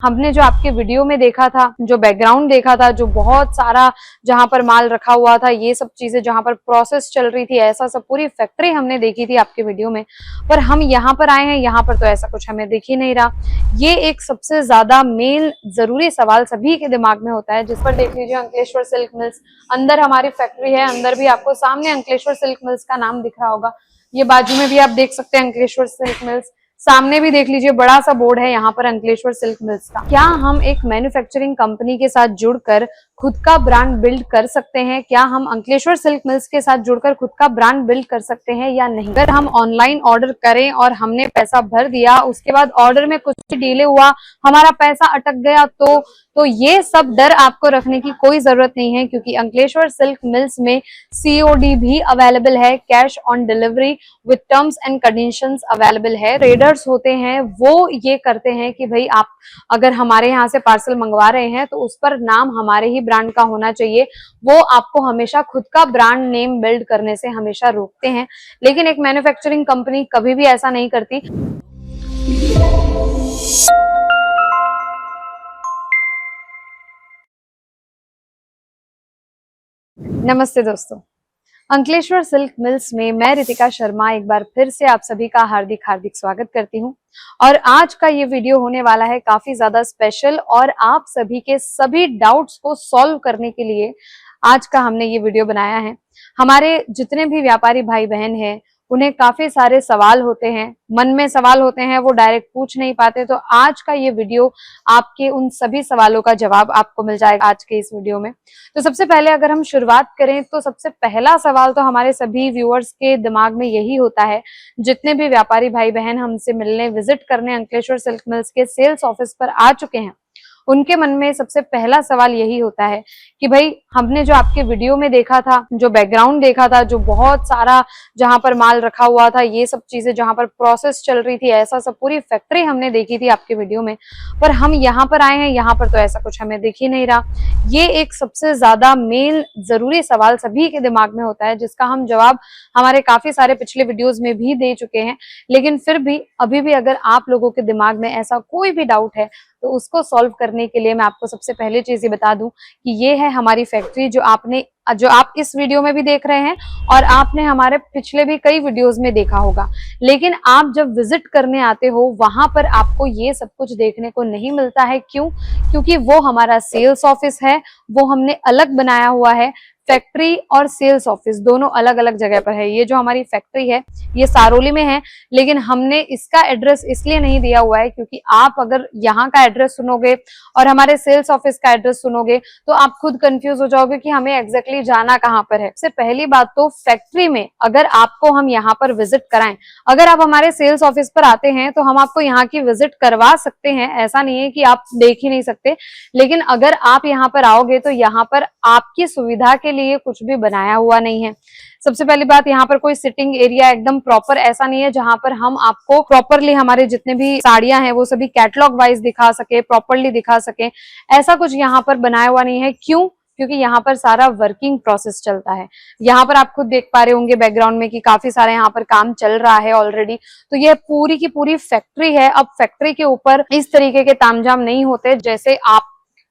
हमने जो आपके वीडियो में देखा था, जो बैकग्राउंड देखा था, जो बहुत सारा जहां पर माल रखा हुआ था, ये सब चीजें जहां पर प्रोसेस चल रही थी, ऐसा सब पूरी फैक्ट्री हमने देखी थी आपके वीडियो में। पर हम यहाँ पर आए हैं, यहाँ पर तो ऐसा कुछ हमें दिख ही नहीं रहा। ये एक सबसे ज्यादा मेन जरूरी सवाल सभी के दिमाग में होता है, जिस पर देख लीजिए अंकलेश्वर सिल्क मिल्स, अंदर हमारी फैक्ट्री है, अंदर भी आपको सामने अंकलेश्वर सिल्क मिल्स का नाम दिख रहा होगा। ये बाजू में भी आप देख सकते हैं अंकलेश्वर सिल्क मिल्स, सामने भी देख लीजिए बड़ा सा बोर्ड है यहाँ पर अंकलेश्वर सिल्क मिल्स का। क्या हम एक मैन्युफैक्चरिंग कंपनी के साथ जुड़कर खुद का ब्रांड बिल्ड कर सकते हैं? क्या हम अंकलेश्वर सिल्क मिल्स के साथ जुड़कर खुद का ब्रांड बिल्ड कर सकते हैं या नहीं? अगर हम ऑनलाइन ऑर्डर करें और हमने पैसा भर दिया, उसके बाद ऑर्डर में कुछ डिले हुआ, हमारा पैसा अटक गया, तो ये सब डर आपको रखने की कोई जरूरत नहीं है, क्योंकि अंकलेश्वर सिल्क मिल्स में COD भी अवेलेबल है, cash on delivery with terms and conditions available है। ट्रेडर्स होते हैं वो ये करते हैं कि भाई आप अगर हमारे यहाँ से पार्सल मंगवा रहे हैं तो उस पर नाम हमारे ही ब्रांड का होना चाहिए। वो आपको हमेशा खुद का ब्रांड नेम बिल्ड करने से हमेशा रोकते हैं, लेकिन एक मैन्युफैक्चरिंग कंपनी कभी भी ऐसा नहीं करती। नमस्ते दोस्तों, अंकलेश्वर सिल्क मिल्स में मैं रितिका शर्मा एक बार फिर से आप सभी का हार्दिक हार्दिक स्वागत करती हूं। और आज का ये वीडियो होने वाला है काफी ज्यादा स्पेशल, और आप सभी के सभी डाउट्स को सॉल्व करने के लिए आज का हमने ये वीडियो बनाया है। हमारे जितने भी व्यापारी भाई बहन हैं, उन्हें काफी सारे सवाल होते हैं, मन में सवाल होते हैं, वो डायरेक्ट पूछ नहीं पाते। तो आज का ये वीडियो आपके उन सभी सवालों का जवाब आपको मिल जाएगा आज के इस वीडियो में। तो सबसे पहले अगर हम शुरुआत करें तो सबसे पहला सवाल तो हमारे सभी व्यूअर्स के दिमाग में यही होता है, जितने भी व्यापारी भाई बहन हमसे मिलने विजिट करने अंकलेश्वर सिल्क मिल्स के सेल्स ऑफिस पर आ चुके हैं, उनके मन में सबसे पहला सवाल यही होता है कि भाई हमने जो आपके वीडियो में देखा था, जो बैकग्राउंड देखा था, जो बहुत सारा जहां पर माल रखा हुआ था, ये सब चीजें जहां पर प्रोसेस चल रही थी, ऐसा सब पूरी फैक्ट्री हमने देखी थी आपके वीडियो में। पर हम यहाँ पर आए हैं, यहाँ पर तो ऐसा कुछ हमें दिख ही नहीं रहा। ये एक सबसे ज्यादा मेन जरूरी सवाल सभी के दिमाग में होता है, जिसका हम जवाब हमारे काफी सारे पिछले वीडियोज में भी दे चुके हैं। लेकिन फिर भी अभी भी अगर आप लोगों के दिमाग में ऐसा कोई भी डाउट है तो उसको सॉल्व करने के लिए मैं आपको सबसे पहले चीज ये बता दूं कि ये है हमारी फैक्ट्री, जो आप इस वीडियो में भी देख रहे हैं और आपने हमारे पिछले भी कई वीडियोस में देखा होगा। लेकिन आप जब विजिट करने आते हो वहां पर आपको ये सब कुछ देखने को नहीं मिलता है। क्यों? क्योंकि वो हमारा सेल्स ऑफिस है, वो हमने अलग बनाया हुआ है। फैक्ट्री और सेल्स ऑफिस दोनों अलग अलग जगह पर है। ये जो हमारी फैक्ट्री है ये सारोली में है, लेकिन हमने इसका एड्रेस इसलिए नहीं दिया हुआ है क्योंकि आप अगर यहाँ का एड्रेस सुनोगे और हमारे सेल्स ऑफिस का एड्रेस सुनोगे तो आप खुद कंफ्यूज हो जाओगे कि हमें एग्जैक्टली जाना कहाँ पर है। सबसे पहली बात तो फैक्ट्री में अगर आपको हम यहाँ पर विजिट कराएं, अगर आप हमारे सेल्स ऑफिस पर आते हैं तो हम आपको यहाँ की विजिट करवा सकते हैं, ऐसा नहीं है कि आप देख ही नहीं सकते। लेकिन अगर आप यहाँ पर आओगे तो यहाँ पर आपकी सुविधा के लिए कुछ भी बनाया हुआ नहीं है। सबसे पहली बात, यहाँ पर कोई सिटिंग एरिया एकदम प्रॉपर ऐसा नहीं है जहां पर हम आपको प्रॉपरली हमारे जितने भी साड़ियां हैं वो सभी कैटलॉग वाइज दिखा सके, प्रॉपरली दिखा सके, ऐसा कुछ यहाँ पर बनाया हुआ नहीं है। क्यों? क्योंकि यहाँ पर सारा वर्किंग प्रोसेस चलता है। यहाँ पर आप खुद देख पा रहे होंगे बैकग्राउंड में कि काफी सारे यहाँ पर काम चल रहा है ऑलरेडी। तो ये पूरी की पूरी फैक्ट्री है। अब फैक्ट्री के ऊपर इस तरीके के तामझाम नहीं होते जैसे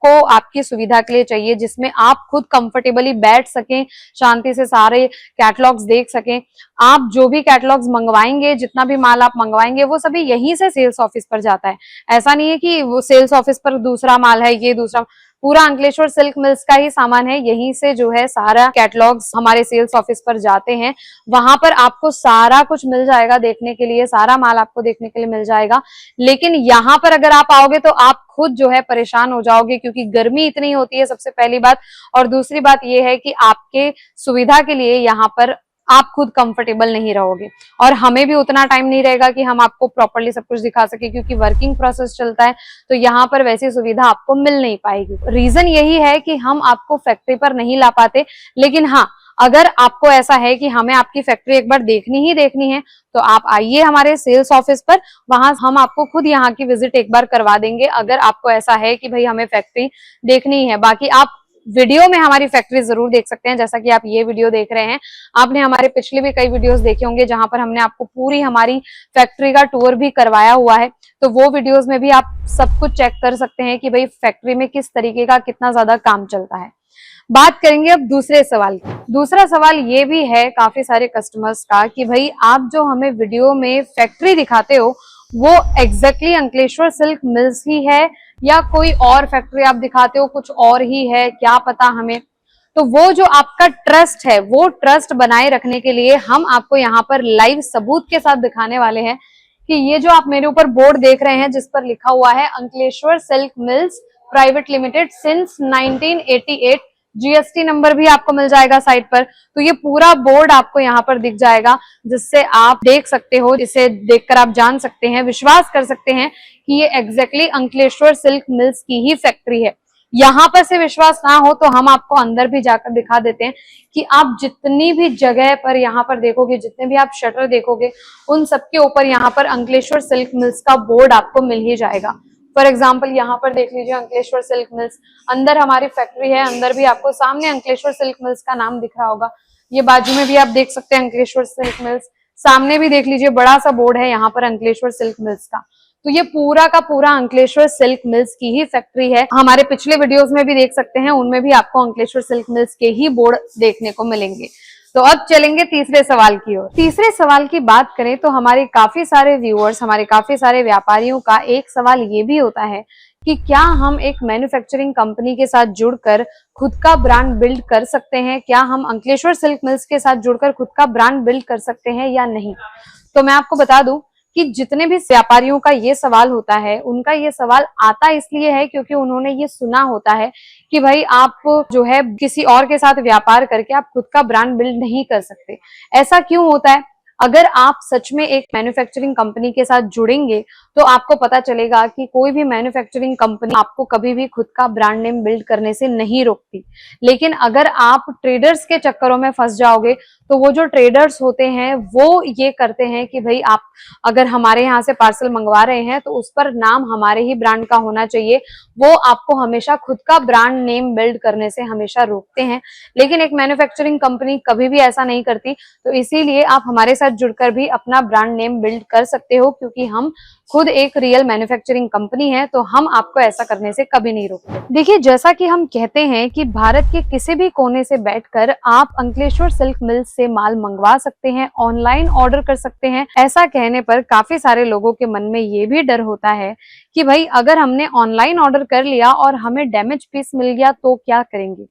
को आपकी सुविधा के लिए चाहिए, जिसमें आप खुद कंफर्टेबली बैठ सकें, शांति से सारे कैटलॉग्स देख सकें। आप जो भी कैटलॉग्स मंगवाएंगे, जितना भी माल आप मंगवाएंगे, वो सभी यहीं से सेल्स ऑफिस पर जाता है। ऐसा नहीं है कि वो सेल्स ऑफिस पर दूसरा माल है, ये दूसरा, पूरा अंकलेश्वर सिल्क मिल्स का ही सामान है। यहीं से जो है सारा कैटलॉग्स हमारे सेल्स ऑफिस पर जाते हैं। वहां पर आपको सारा कुछ मिल जाएगा देखने के लिए, सारा माल आपको देखने के लिए मिल जाएगा। लेकिन यहाँ पर अगर आप आओगे तो आप खुद जो है परेशान हो जाओगे, क्योंकि गर्मी इतनी होती है, सबसे पहली बात। और दूसरी बात ये है कि आपके सुविधा के लिए यहाँ पर आप खुद कंफर्टेबल नहीं रहोगे, और हमें भी उतना टाइम नहीं रहेगा कि हम आपको प्रॉपर्ली सब कुछ दिखा सके, क्योंकि वर्किंग प्रोसेस चलता है। तो यहाँ पर वैसी सुविधा आपको मिल नहीं पाएगी। रीजन यही है कि हम आपको फैक्ट्री पर नहीं ला पाते। लेकिन हाँ, अगर आपको ऐसा है कि हमें आपकी फैक्ट्री एक बार देखनी ही देखनी है तो आप आइए हमारे सेल्स ऑफिस पर, वहां हम आपको खुद यहाँ की विजिट एक बार करवा देंगे, अगर आपको ऐसा है कि भाई हमें फैक्ट्री देखनी है। बाकी आप वीडियो में हमारी फैक्ट्री जरूर देख सकते हैं। जैसा कि आप ये वीडियो देख रहे हैं, आपने हमारे पिछले भी कई वीडियोस देखे होंगे जहां पर हमने आपको पूरी हमारी फैक्ट्री का टूर भी करवाया हुआ है। तो वो वीडियोस में भी आप सब कुछ चेक कर सकते हैं कि भाई फैक्ट्री में किस तरीके का कितना ज्यादा काम चलता है। बात करेंगे अब दूसरे सवाल की। दूसरा सवाल ये भी है काफी सारे कस्टमर्स का कि भाई आप जो हमें वीडियो में फैक्ट्री दिखाते हो वो एग्जैक्टली अंकलेश्वर सिल्क मिल्स ही है या कोई और फैक्ट्री आप दिखाते हो कुछ और ही है, क्या पता हमें। तो वो जो आपका ट्रस्ट है, वो ट्रस्ट बनाए रखने के लिए हम आपको यहाँ पर लाइव सबूत के साथ दिखाने वाले हैं कि ये जो आप मेरे ऊपर बोर्ड देख रहे हैं जिस पर लिखा हुआ है Ankleshwar silk mills private limited since 1988, GST number भी आपको मिल जाएगा साइट पर। तो ये पूरा बोर्ड आपको यहाँ पर दिख जाएगा जिससे आप देख सकते हो, इसे देखकर आप जान सकते हैं, विश्वास कर सकते हैं कि ये एग्जैक्टली अंकलेश्वर सिल्क मिल्स की ही फैक्ट्री है। यहाँ पर से विश्वास ना हो तो हम आपको अंदर भी जाकर दिखा देते हैं कि आप जितनी भी जगह पर यहाँ पर देखोगे, जितने भी आप शटर देखोगे, उन सबके ऊपर यहाँ पर अंकलेश्वर सिल्क मिल्स का बोर्ड आपको मिल ही जाएगा। फॉर एग्जाम्पल यहाँ पर देख लीजिए अंकलेश्वर सिल्क मिल्स, अंदर हमारी फैक्ट्री है, अंदर भी आपको सामने अंकलेश्वर सिल्क मिल्स का नाम दिख रहा होगा। ये बाजू में भी आप देख सकते हैं अंकलेश्वर सिल्क मिल्स, सामने भी देख लीजिए बड़ा सा बोर्ड है यहाँ पर अंकलेश्वर सिल्क मिल्स का। तो ये पूरा का पूरा अंकलेश्वर सिल्क मिल्स की ही फैक्ट्री है। हमारे पिछले वीडियोस में भी देख सकते हैं, उनमें भी आपको अंकलेश्वर सिल्क मिल्स के ही बोर्ड देखने को मिलेंगे। तो अब चलेंगे तीसरे सवाल की ओर। तीसरे सवाल की बात करें तो हमारे काफी सारे व्यूअर्स, हमारे काफी सारे व्यापारियों का एक सवाल ये भी होता है कि क्या हम एक मैन्युफैक्चरिंग कंपनी के साथ जुड़कर खुद का ब्रांड बिल्ड कर सकते हैं, क्या हम अंकलेश्वर सिल्क मिल्स के साथ जुड़कर खुद का ब्रांड बिल्ड कर सकते हैं या नहीं। तो मैं आपको बता दूं कि जितने भी व्यापारियों का ये सवाल होता है, उनका ये सवाल आता इसलिए है क्योंकि उन्होंने ये सुना होता है कि भाई आप जो है किसी और के साथ व्यापार करके आप खुद का ब्रांड बिल्ड नहीं कर सकते। ऐसा क्यों होता है? अगर आप सच में एक मैन्युफैक्चरिंग कंपनी के साथ जुड़ेंगे तो आपको पता चलेगा कि कोई भी मैन्युफैक्चरिंग कंपनी आपको कभी भी खुद का ब्रांड नेम बिल्ड करने से नहीं रोकती। लेकिन अगर आप ट्रेडर्स के चक्करों में फंस जाओगे तो वो जो ट्रेडर्स होते हैं वो ये करते हैं कि भाई आप अगर हमारे यहाँ से पार्सल मंगवा रहे हैं तो उस पर नाम हमारे ही ब्रांड का होना चाहिए। वो आपको हमेशा खुद का ब्रांड नेम बिल्ड करने से हमेशा रोकते हैं। लेकिन एक मैन्युफैक्चरिंग कंपनी कभी भी ऐसा नहीं करती। तो इसीलिए आप हमारे साथ जुड़कर भी अपना ब्रांड नेम बिल्ड कर सकते हो, क्योंकि हम खुद एक रियल मैन्युफैक्चरिंग कंपनी है, तो हम आपको ऐसा करने से कभी नहीं रोकते। देखिए, जैसा कि हम कहते हैं कि भारत के किसी भी कोने से बैठकर आप अंकलेश्वर सिल्क मिल्स से माल मंगवा सकते हैं, ऑनलाइन ऑर्डर कर सकते हैं। ऐसा कहने पर काफी सारे लोगों के मन में ये भी डर होता है कि भाई अगर हमने ऑनलाइन ऑर्डर कर लिया और हमें डैमेज पीस मिल गया तो क्या करेंगे।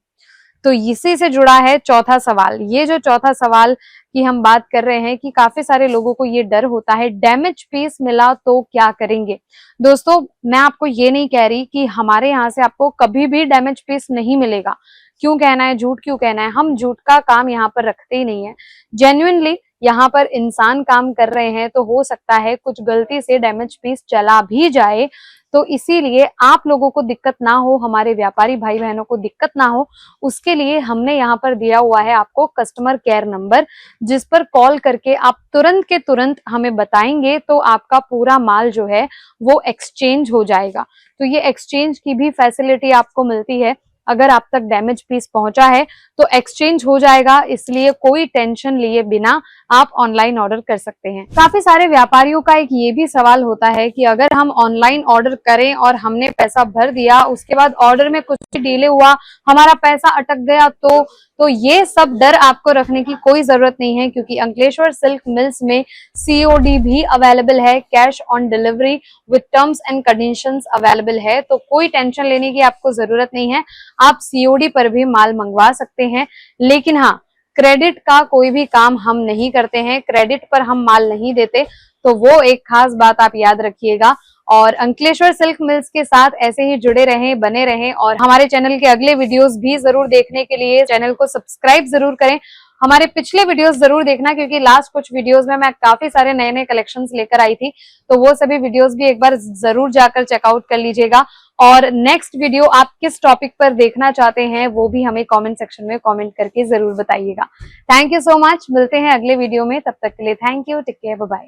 तो इसी से जुड़ा है चौथा सवाल। ये जो चौथा सवाल की हम बात कर रहे हैं कि काफी सारे लोगों को ये डर होता है, डैमेज पीस मिला तो क्या करेंगे। दोस्तों, मैं आपको ये नहीं कह रही कि हमारे यहाँ से आपको कभी भी डैमेज पीस नहीं मिलेगा। क्यों कहना है, झूठ क्यों कहना है, हम झूठ का काम यहाँ पर रखते ही नहीं है। जेन्युइनली यहाँ पर इंसान काम कर रहे हैं, तो हो सकता है कुछ गलती से डैमेज पीस चला भी जाए। तो इसीलिए आप लोगों को दिक्कत ना हो, हमारे व्यापारी भाई बहनों को दिक्कत ना हो, उसके लिए हमने यहाँ पर दिया हुआ है आपको कस्टमर केयर नंबर, जिस पर कॉल करके आप तुरंत के तुरंत हमें बताएंगे तो आपका पूरा माल जो है वो एक्सचेंज हो जाएगा। तो ये एक्सचेंज की भी फैसिलिटी आपको मिलती है। अगर आप तक डैमेज पीस पहुंचा है तो एक्सचेंज हो जाएगा, इसलिए कोई टेंशन लिए बिना आप ऑनलाइन ऑर्डर कर सकते हैं। काफी सारे व्यापारियों का एक ये भी सवाल होता है कि अगर हम ऑनलाइन ऑर्डर करें और हमने पैसा भर दिया, उसके बाद ऑर्डर में कुछ डिले हुआ, हमारा पैसा अटक गया, तो ये सब डर आपको रखने की कोई जरूरत नहीं है, क्योंकि अंकलेश्वर सिल्क मिल्स में COD भी अवेलेबल है, cash on delivery with terms and conditions available है। तो कोई टेंशन लेने की आपको जरूरत नहीं है, आप COD पर भी माल मंगवा सकते हैं। लेकिन हाँ, क्रेडिट का कोई भी काम हम नहीं करते हैं, क्रेडिट पर हम माल नहीं देते। तो वो एक खास बात आप याद रखिएगा। और अंकलेश्वर सिल्क मिल्स के साथ ऐसे ही जुड़े रहें, बने रहें, और हमारे चैनल के अगले वीडियोस भी जरूर देखने के लिए चैनल को सब्सक्राइब जरूर करें। हमारे पिछले वीडियोस जरूर देखना, क्योंकि लास्ट कुछ वीडियोस में मैं काफी सारे नए नए कलेक्शंस लेकर आई थी, तो वो सभी वीडियोस भी एक बार जरूर जाकर चेकआउट कर लीजिएगा। और नेक्स्ट वीडियो आप किस टॉपिक पर देखना चाहते हैं वो भी हमें कमेंट सेक्शन में कमेंट करके जरूर बताइएगा। थैंक यू सो मच, मिलते हैं अगले वीडियो में, तब तक के लिए thank you, take care, bye bye.